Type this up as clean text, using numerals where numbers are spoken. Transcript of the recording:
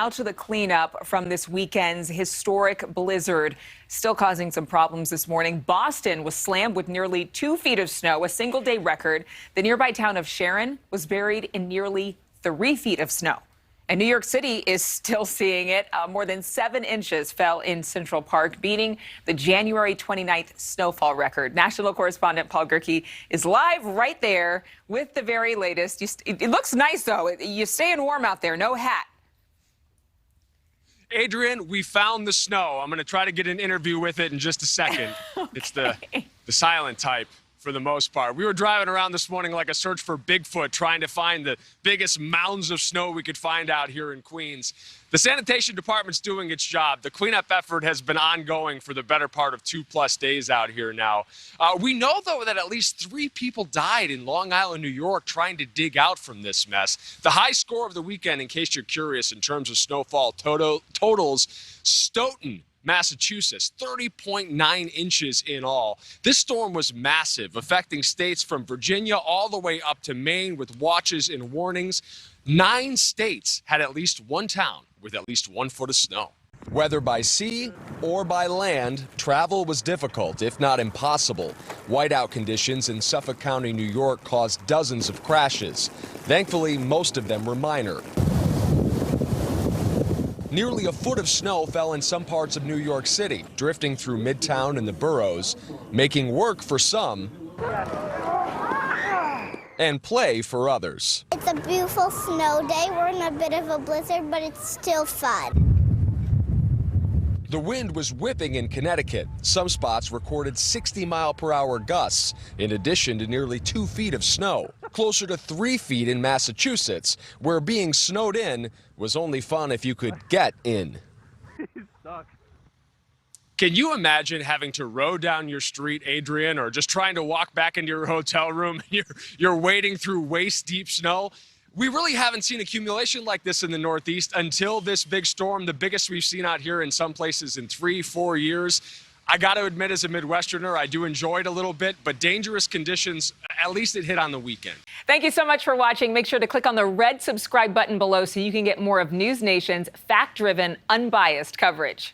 now to the cleanup from this weekend's historic blizzard. Still causing some problems this morning. Boston was slammed with nearly 2 feet of snow, a single-day record. The nearby town of Sharon was buried in nearly 3 feet of snow. And New York City is still seeing it. More than 7 inches fell in Central Park, beating the January 29th snowfall record. National correspondent Paul Gerke is live right there with the very latest. It looks nice, though. You're staying warm out there. No hat. Adrienne, we found the snow. I'm going to try to get an interview with it in just a second. Okay. It's the silent type for the most part. We were driving around this morning like a search for Bigfoot, trying to find the biggest mounds of snow we could find out here in Queens. The sanitation department's doing its job. The cleanup effort has been ongoing for the better part of 2+ days out here now. We know, though, that at least 3 people died in Long Island, New York, trying to dig out from this mess. The high score of the weekend, in case you're curious, in terms of snowfall totals, Stoughton, Massachusetts, 30.9 inches in all. This storm was massive, affecting states from Virginia all the way up to Maine with watches and warnings. 9 states had at least one town with at least 1 foot of snow. Whether by sea or by land, travel was difficult, if not impossible. Whiteout conditions in Suffolk County, New York caused dozens of crashes. Thankfully, most of them were minor. Nearly 1 foot of snow fell in some parts of New York City, drifting through Midtown and the boroughs, making work for some and play for others. It's a beautiful snow day. We're in a bit of a blizzard, but it's still fun. The wind was whipping in Connecticut. Some spots recorded 60-mile-per-hour gusts, in addition to nearly 2 feet of snow. Closer to 3 feet in Massachusetts, where being snowed in was only fun if you could get in. Can you imagine having to row down your street, Adrienne, or just trying to walk back into your hotel room and you're wading through waist-deep snow? We really haven't seen accumulation like this in the Northeast until this big storm, the biggest we've seen out here in some places in 3-4 years. I got to admit, as a Midwesterner, I do enjoy it a little bit, but dangerous conditions, at least it hit on the weekend. Thank you so much for watching. Make sure to click on the red subscribe button below so you can get more of NewsNation's fact-driven, unbiased coverage.